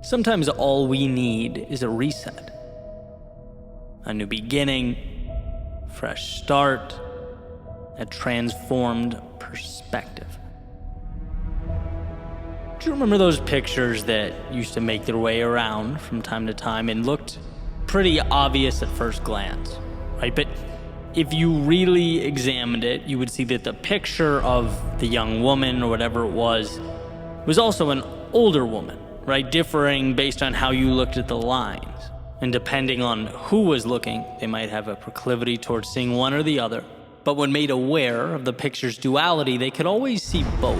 Sometimes all we need is a reset. A new beginning, fresh start, a transformed perspective. Do you remember those pictures that used to make their way around from time to time and looked pretty obvious at first glance, right? But if you really examined it, you would see that the picture of the young woman or whatever it was also an older woman, right? Differing based on how you looked at the lines. And depending on who was looking, they might have a proclivity towards seeing one or the other. But when made aware of the picture's duality, they could always see both.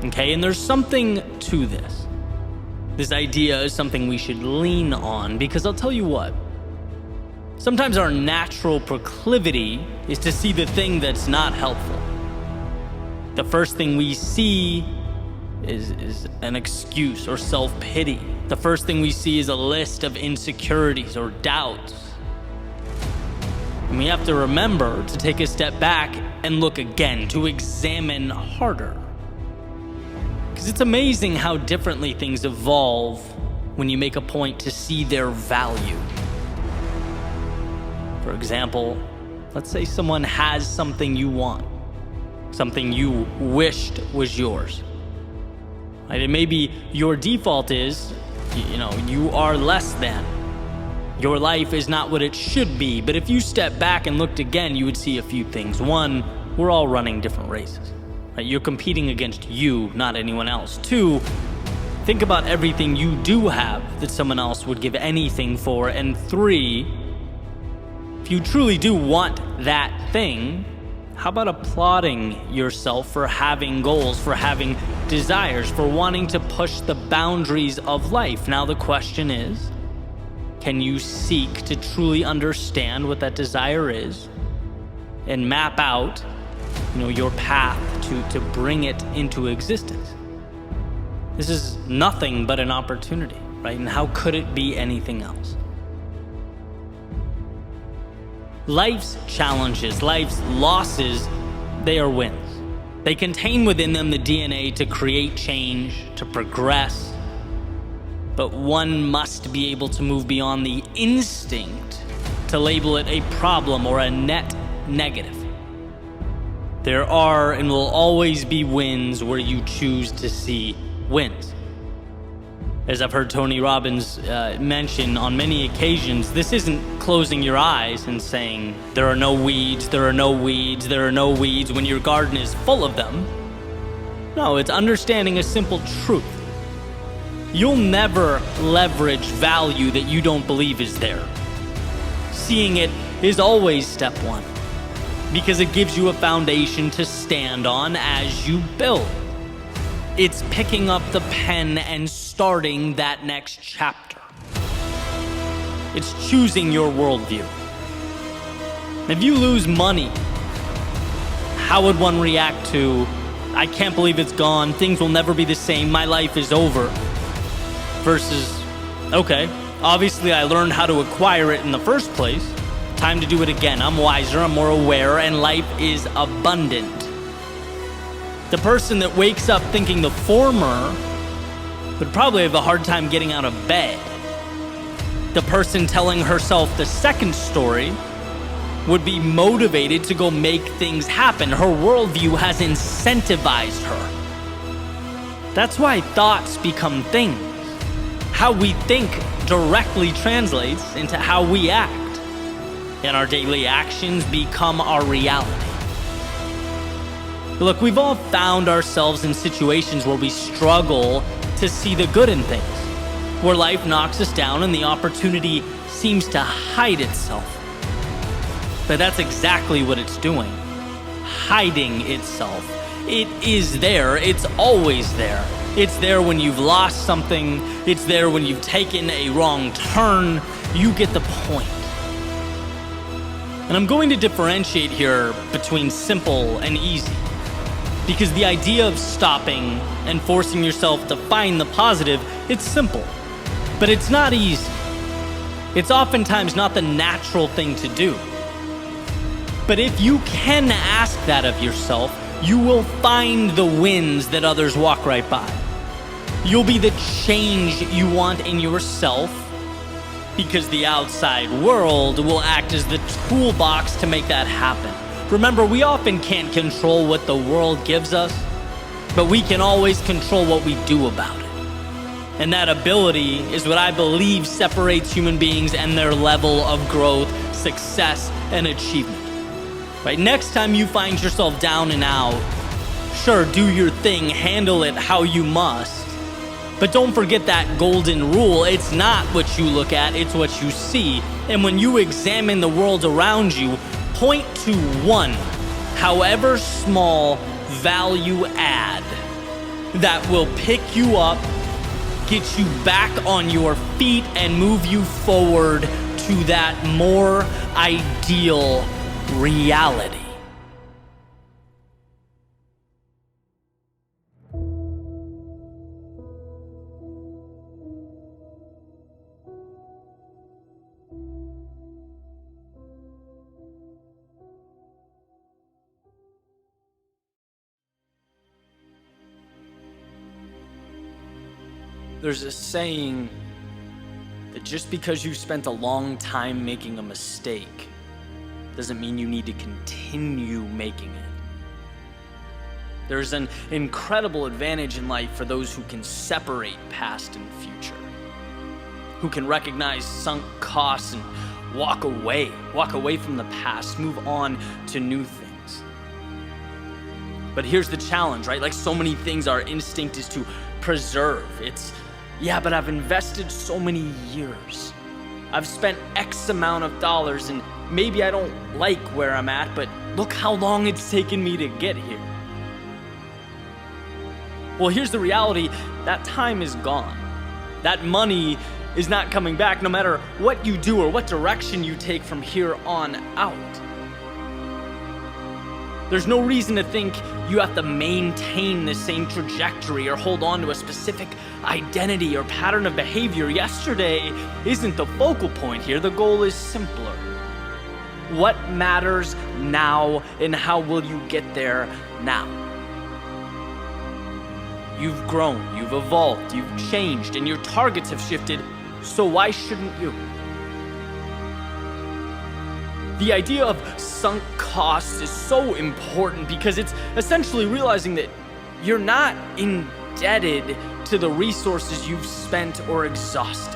Okay, and there's something to this. This idea is something we should lean on, because I'll tell you what, sometimes our natural proclivity is to see the thing that's not helpful. The first thing we see is an excuse or self-pity. The first thing we see is a list of insecurities or doubts. And we have to remember to take a step back and look again, to examine harder. Because it's amazing how differently things evolve when you make a point to see their value. For example, let's say someone has something you want, something you wished was yours. Right? And maybe your default is, you are less than. Your life is not what it should be. But if you step back and looked again, you would see a few things. One, we're all running different races. Right? You're competing against you, not anyone else. Two, think about everything you do have that someone else would give anything for. And three, if you truly do want that thing, how about applauding yourself for having goals, for having desires, for wanting to push the boundaries of life? Now the question is, can you seek to truly understand what that desire is and map out, your path to bring it into existence? This is nothing but an opportunity, right? And how could it be anything else? Life's challenges, life's losses, they are wins. They contain within them the DNA to create change, to progress. But one must be able to move beyond the instinct to label it a problem or a net negative. There are and will always be wins where you choose to see wins. As I've heard Tony Robbins mention on many occasions, this isn't closing your eyes and saying, there are no weeds, there are no weeds, there are no weeds when your garden is full of them. No, it's understanding a simple truth. You'll never leverage value that you don't believe is there. Seeing it is always step one, because it gives you a foundation to stand on as you build. It's picking up the pen and starting that next chapter. It's choosing your worldview. If you lose money, how would one react to, I can't believe it's gone, things will never be the same, my life is over? Versus, okay, obviously I learned how to acquire it in the first place. Time to do it again. I'm wiser, I'm more aware, and life is abundant. The person that wakes up thinking the former would probably have a hard time getting out of bed. The person telling herself the second story would be motivated to go make things happen. Her worldview has incentivized her. That's why thoughts become things. How we think directly translates into how we act, and our daily actions become our reality. Look, we've all found ourselves in situations where we struggle to see the good in things, where life knocks us down and the opportunity seems to hide itself. But that's exactly what it's doing, hiding itself. It is there, it's always there. It's there when you've lost something, it's there when you've taken a wrong turn. You get the point. And I'm going to differentiate here between simple and easy, because the idea of stopping and forcing yourself to find the positive, it's simple, but it's not easy. It's oftentimes not the natural thing to do. But if you can ask that of yourself, you will find the wins that others walk right by. You'll be the change you want in yourself, because the outside world will act as the toolbox to make that happen. Remember, we often can't control what the world gives us, but we can always control what we do about it. And that ability is what I believe separates human beings and their level of growth, success, and achievement. Right? Next time you find yourself down and out, sure, do your thing, handle it how you must. But don't forget that golden rule. It's not what you look at, it's what you see. And when you examine the world around you, point to one, however small, value add that will pick you up, get you back on your feet, and move you forward to that more ideal reality. There's a saying that just because you spent a long time making a mistake doesn't mean you need to continue making it. There's an incredible advantage in life for those who can separate past and future, who can recognize sunk costs and walk away from the past, move on to new things. But here's the challenge, right? Like so many things, our instinct is to preserve. Yeah, but I've invested so many years. I've spent X amount of dollars, and maybe I don't like where I'm at, but look how long it's taken me to get here. Well, here's the reality. That time is gone. That money is not coming back, no matter what you do or what direction you take from here on out. There's no reason to think you have to maintain the same trajectory or hold on to a specific identity or pattern of behavior. Yesterday isn't the focal point here. The goal is simpler. What matters now, and how will you get there now? You've grown, you've evolved, you've changed, and your targets have shifted, so why shouldn't you? The idea of sunk costs is so important because it's essentially realizing that you're not indebted to the resources you've spent or exhausted.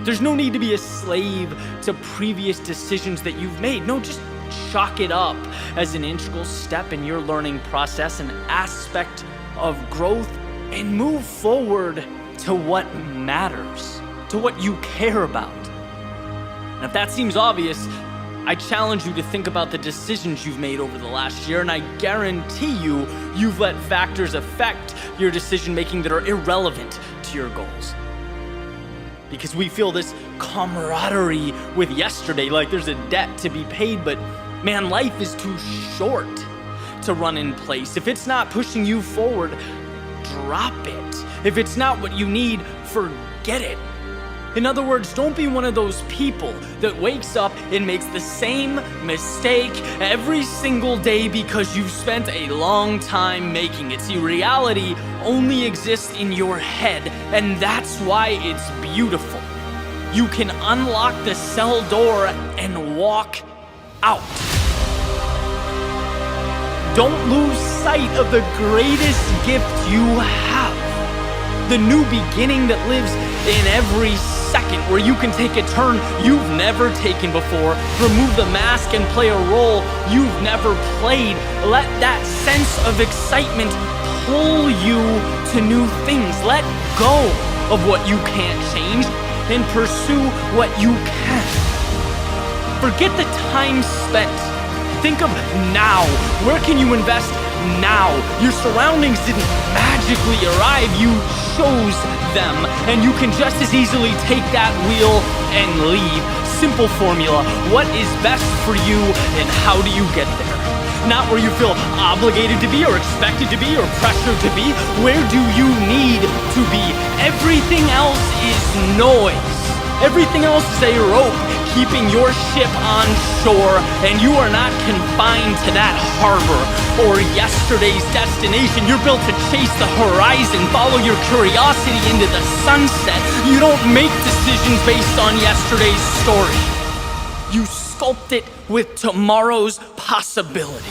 There's no need to be a slave to previous decisions that you've made. No, just chalk it up as an integral step in your learning process, an aspect of growth, and move forward to what matters, to what you care about. And if that seems obvious, I challenge you to think about the decisions you've made over the last year, and I guarantee you've let factors affect your decision-making that are irrelevant to your goals. Because we feel this camaraderie with yesterday, like there's a debt to be paid, but man, life is too short to run in place. If it's not pushing you forward, drop it. If it's not what you need, forget it. In other words, don't be one of those people that wakes up and makes the same mistake every single day because you've spent a long time making it. See, reality only exists in your head, and that's why it's beautiful. You can unlock the cell door and walk out. Don't lose sight of the greatest gift you have. The new beginning that lives in every second, where you can take a turn you've never taken before, remove the mask and play a role you've never played. Let that sense of excitement pull you to new things. Let go of what you can't change and pursue what you can. Forget the time spent. Think of now. Where can you invest now? Your surroundings didn't magically arrive. You chose them, and you can just as easily take that wheel and leave. Simple formula. What is best for you, and how do you get there? Not where you feel obligated to be or expected to be or pressured to be. Where do you need to be? Everything else is noise. Everything else is a rope keeping your ship on shore, and you are not confined to that harbor or yesterday's destination. You're built to chase the horizon, follow your curiosity into the sunset. You don't make decisions based on yesterday's story. You sculpt it with tomorrow's possibility.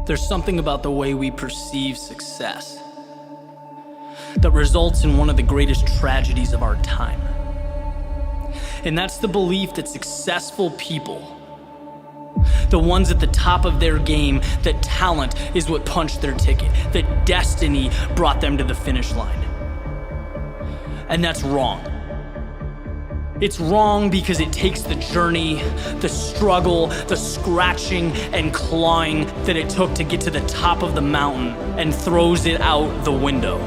There's something about the way we perceive success that results in one of the greatest tragedies of our time. And that's the belief that successful people, the ones at the top of their game, that talent is what punched their ticket, that destiny brought them to the finish line. And that's wrong. It's wrong because it takes the journey, the struggle, the scratching and clawing that it took to get to the top of the mountain and throws it out the window.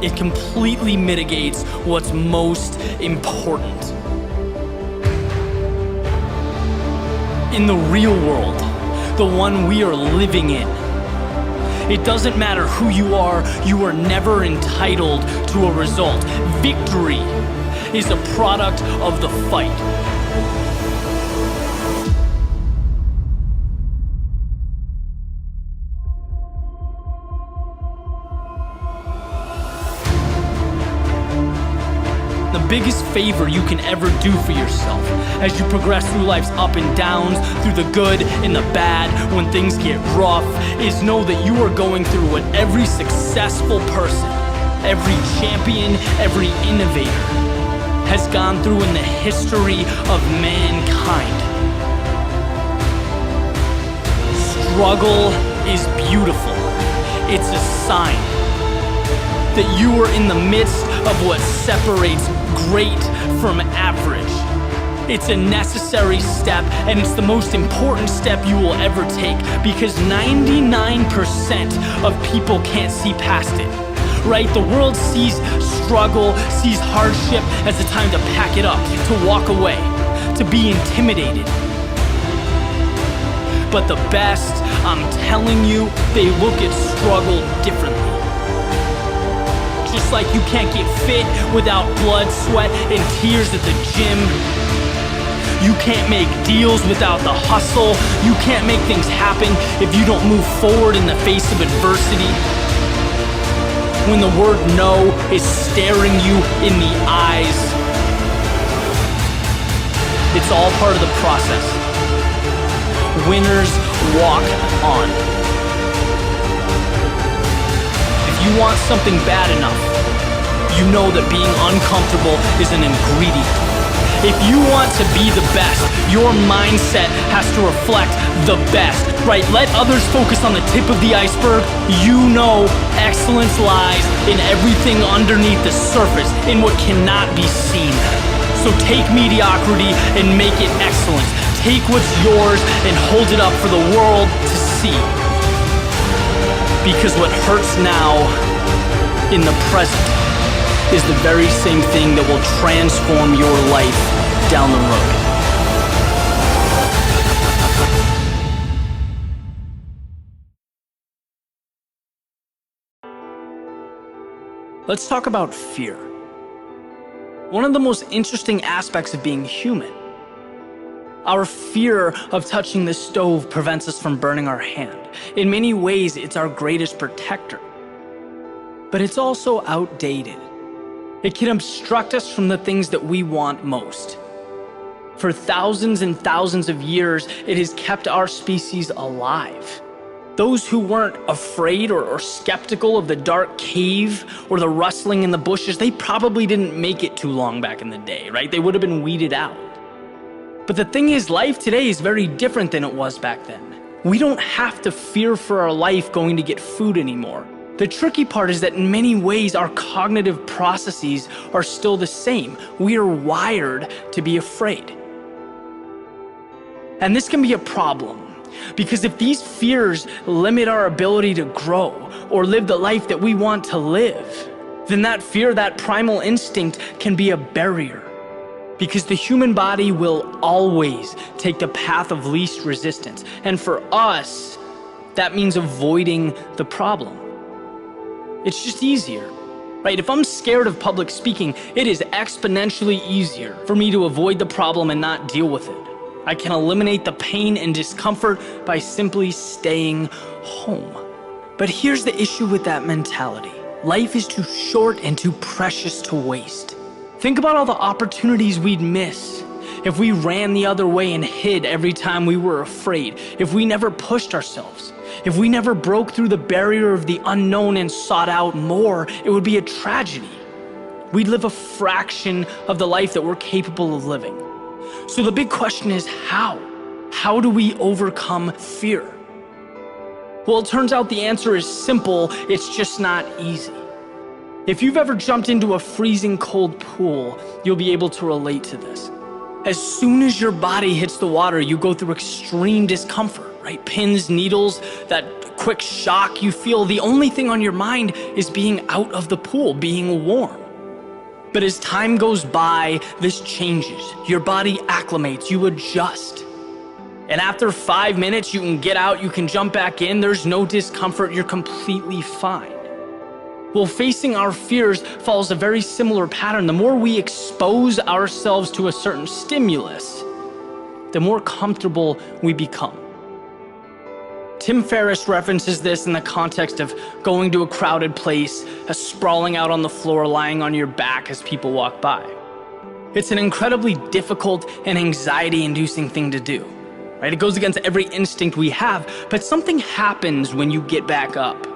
It completely mitigates what's most important. In the real world, the one we are living in, it doesn't matter who you are never entitled to a result. Victory is a product of the fight. The biggest favor you can ever do for yourself as you progress through life's up and downs, through the good and the bad, when things get rough, is know that you are going through what every successful person, every champion, every innovator has gone through in the history of mankind. Struggle is beautiful. It's a sign that you are in the midst of what separates great from average. It's a necessary step, and it's the most important step you will ever take, because 99% of people can't see past it. Right? The world sees struggle, sees hardship as a time to pack it up, to walk away, to be intimidated. But the best, I'm telling you, they look at struggle differently. Just like you can't get fit without blood, sweat, and tears at the gym. You can't make deals without the hustle. You can't make things happen if you don't move forward in the face of adversity. When the word no is staring you in the eyes, it's all part of the process. Winners walk on. If you want something bad enough, you know that being uncomfortable is an ingredient. If you want to be the best, your mindset has to reflect the best, right? Let others focus on the tip of the iceberg. You know excellence lies in everything underneath the surface, in what cannot be seen. So take mediocrity and make it excellence. Take what's yours and hold it up for the world to see. Because what hurts now in the present is the very same thing that will transform your life down the road. Let's talk about fear. One of the most interesting aspects of being human. Our fear of touching the stove prevents us from burning our hand. In many ways, it's our greatest protector. But it's also outdated. It can obstruct us from the things that we want most. For thousands and thousands of years, it has kept our species alive. Those who weren't afraid or skeptical of the dark cave or the rustling in the bushes, they probably didn't make it too long back in the day, right? They would have been weeded out. But the thing is, life today is very different than it was back then. We don't have to fear for our life going to get food anymore. The tricky part is that in many ways, our cognitive processes are still the same. We are wired to be afraid. And this can be a problem, because if these fears limit our ability to grow or live the life that we want to live, then that fear, that primal instinct, can be a barrier. Because the human body will always take the path of least resistance. And for us, that means avoiding the problem. It's just easier, right? If I'm scared of public speaking, it is exponentially easier for me to avoid the problem and not deal with it. I can eliminate the pain and discomfort by simply staying home. But here's the issue with that mentality. Life is too short and too precious to waste. Think about all the opportunities we'd miss if we ran the other way and hid every time we were afraid, if we never pushed ourselves, if we never broke through the barrier of the unknown and sought out more. It would be a tragedy. We'd live a fraction of the life that we're capable of living. So the big question is how? How do we overcome fear? Well, it turns out the answer is simple, it's just not easy. If you've ever jumped into a freezing cold pool, you'll be able to relate to this. As soon as your body hits the water, you go through extreme discomfort, right? Pins, needles, that quick shock you feel. The only thing on your mind is being out of the pool, being warm. But as time goes by, this changes. Your body acclimates, you adjust. And after 5 minutes, you can get out, you can jump back in, there's no discomfort, you're completely fine. Well, facing our fears follows a very similar pattern. The more we expose ourselves to a certain stimulus, the more comfortable we become. Tim Ferriss references this in the context of going to a crowded place, sprawling out on the floor, lying on your back as people walk by. It's an incredibly difficult and anxiety-inducing thing to do, right? It goes against every instinct we have, but something happens when you get back up.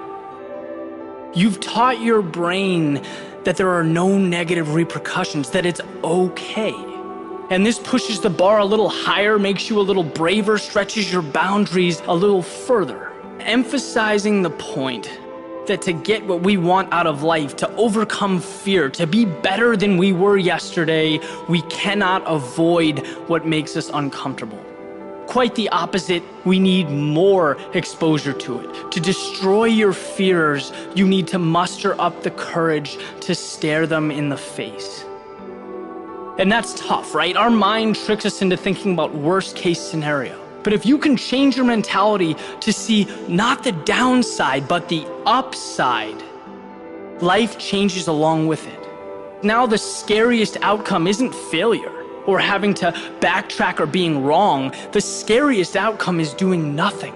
You've taught your brain that there are no negative repercussions, that it's okay. And this pushes the bar a little higher, makes you a little braver, stretches your boundaries a little further, emphasizing the point that to get what we want out of life, to overcome fear, to be better than we were yesterday, we cannot avoid what makes us uncomfortable. Quite the opposite, we need more exposure to it. To destroy your fears, you need to muster up the courage to stare them in the face. And that's tough, right? Our mind tricks us into thinking about worst case scenario. But if you can change your mentality to see not the downside, but the upside, life changes along with it. Now the scariest outcome isn't failure or having to backtrack or being wrong. The scariest outcome is doing nothing.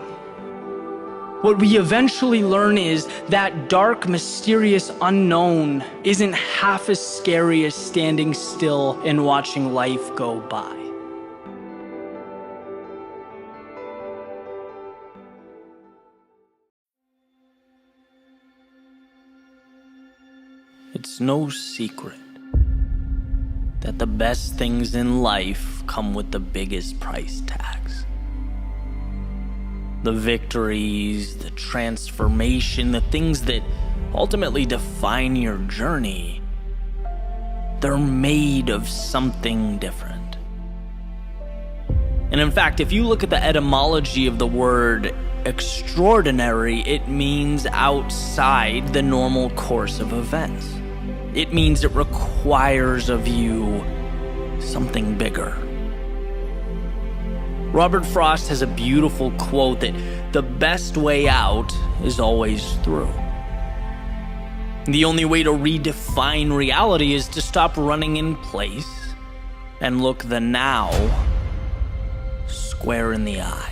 What we eventually learn is that dark, mysterious unknown isn't half as scary as standing still and watching life go by. It's no secret that the best things in life come with the biggest price tags. The victories, the transformation, the things that ultimately define your journey, they're made of something different. And in fact, if you look at the etymology of the word extraordinary, it means outside the normal course of events. It means it requires of you something bigger. Robert Frost has a beautiful quote that the best way out is always through. The only way to redefine reality is to stop running in place and look the now square in the eyes.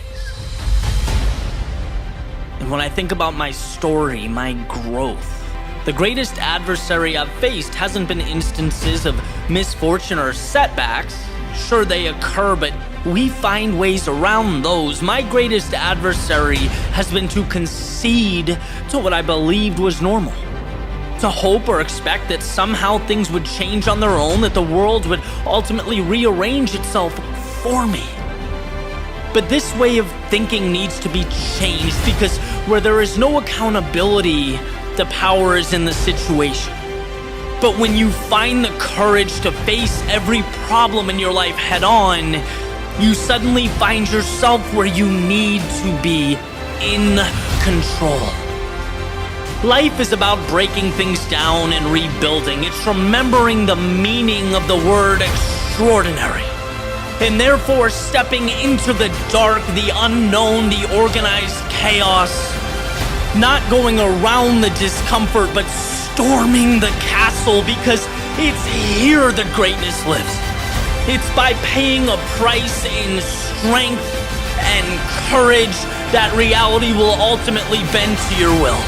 And when I think about my story, my growth, the greatest adversary I've faced hasn't been instances of misfortune or setbacks. Sure, they occur, but we find ways around those. My greatest adversary has been to concede to what I believed was normal. To hope or expect that somehow things would change on their own, that the world would ultimately rearrange itself for me. But this way of thinking needs to be changed, because where there is no accountability, the power is in the situation. But when you find the courage to face every problem in your life head on, you suddenly find yourself where you need to be, in control. Life is about breaking things down and rebuilding. It's remembering the meaning of the word extraordinary. extraordinary. And therefore, stepping into the dark, the unknown, the organized chaos, not going around the discomfort, but storming the castle, because it's here the greatness lives. It's by paying a price in strength and courage that reality will ultimately bend to your will.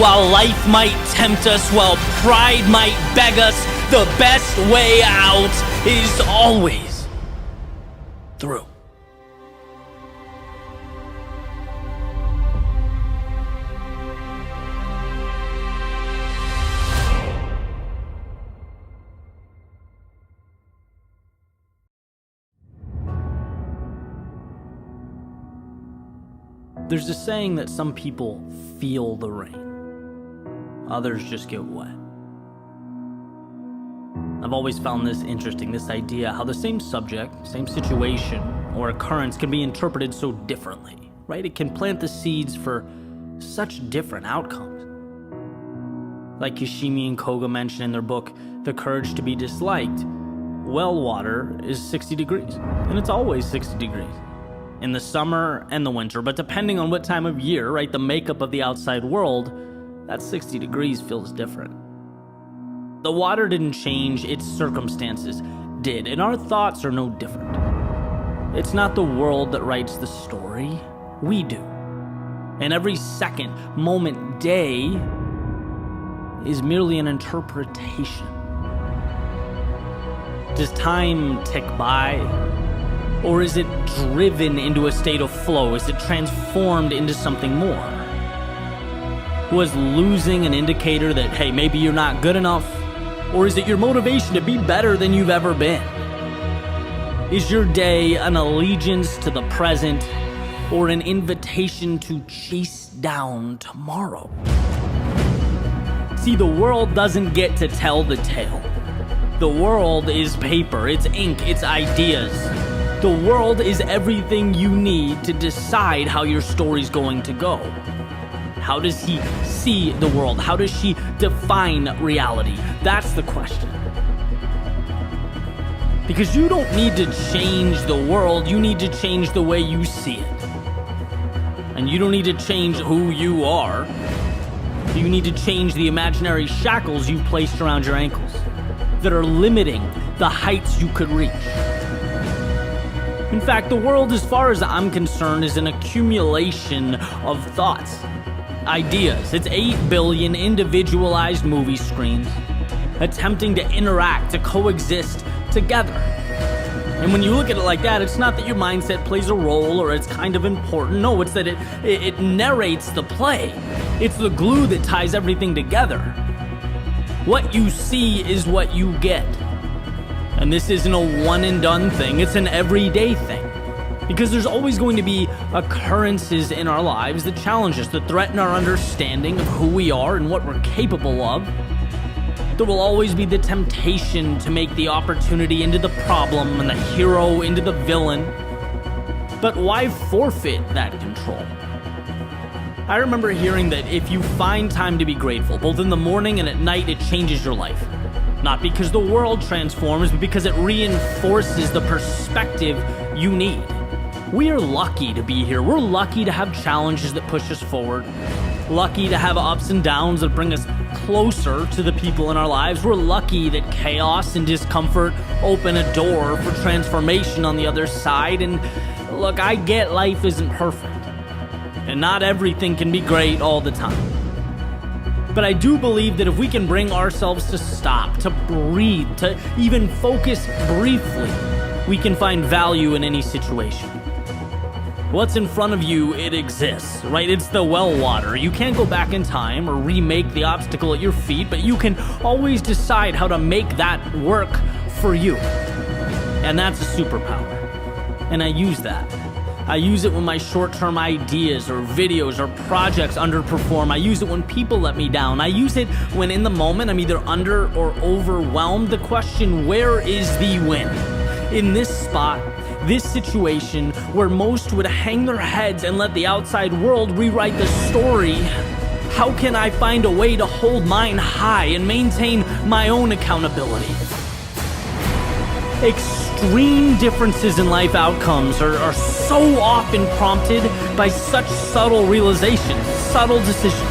While life might tempt us, while pride might beg us, the best way out is always through. There's a saying that some people feel the rain, others just get wet. I've always found this interesting, this idea how the same subject, same situation, or occurrence can be interpreted so differently, right? It can plant the seeds for such different outcomes. Like Kishimi and Koga mention in their book, The Courage to be Disliked, well water is 60 degrees, and it's always 60 degrees. In the summer and the winter, but depending on what time of year, right, the makeup of the outside world, that 60 degrees feels different. The water didn't change, its circumstances did, and our thoughts are no different. It's not the world that writes the story, we do. And every second, moment, day is merely an interpretation. Does time tick by? Or is it driven into a state of flow? Is it transformed into something more? Was losing an indicator that, hey, maybe you're not good enough? Or is it your motivation to be better than you've ever been? Is your day an allegiance to the present or an invitation to chase down tomorrow? See, the world doesn't get to tell the tale. The world is paper, it's ink, it's ideas. The world is everything you need to decide how your story's going to go. How does he see the world? How does she define reality? That's the question. Because you don't need to change the world, you need to change the way you see it. And you don't need to change who you are. You need to change the imaginary shackles you've placed around your ankles that are limiting the heights you could reach. In fact, the world, as far as I'm concerned, is an accumulation of thoughts, ideas. It's 8 billion individualized movie screens attempting to interact, to coexist together. And when you look at it like that, it's not that your mindset plays a role or it's kind of important. No, it's that it narrates the play. It's the glue that ties everything together. What you see is what you get. And this isn't a one and done thing, it's an everyday thing. Because there's always going to be occurrences in our lives that challenge us, that threaten our understanding of who we are and what we're capable of. There will always be the temptation to make the opportunity into the problem and the hero into the villain. But why forfeit that control? I remember hearing that if you find time to be grateful, both in the morning and at night, it changes your life. Not because the world transforms, but because it reinforces the perspective you need. We are lucky to be here. We're lucky to have challenges that push us forward. Lucky to have ups and downs that bring us closer to the people in our lives. We're lucky that chaos and discomfort open a door for transformation on the other side. And look, I get life isn't perfect. And not everything can be great all the time. But I do believe that if we can bring ourselves to stop, to breathe, to even focus briefly, we can find value in any situation. What's in front of you, it exists, right? It's the well water. You can't go back in time or remake the obstacle at your feet, but you can always decide how to make that work for you. And that's a superpower. And I use that. I use it when my short-term ideas or videos or projects underperform. I use it when people let me down. I use it when in the moment I'm either under or overwhelmed. The question, where is the win? In this spot, this situation where most would hang their heads and let the outside world rewrite the story, how can I find a way to hold mine high and maintain my own accountability? Extreme differences in life outcomes are so often prompted by such subtle realizations, subtle decisions.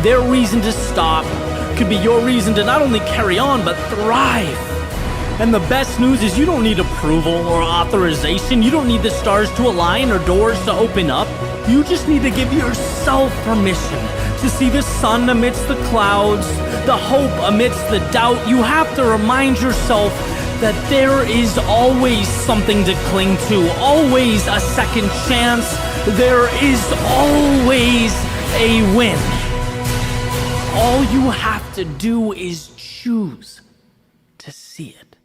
Their reason to stop could be your reason to not only carry on, but thrive. And the best news is you don't need approval or authorization. You don't need the stars to align or doors to open up. You just need to give yourself permission to see the sun amidst the clouds, the hope amidst the doubt. You have to remind yourself that there is always something to cling to, always a second chance. There is always a win. All you have to do is choose to see it.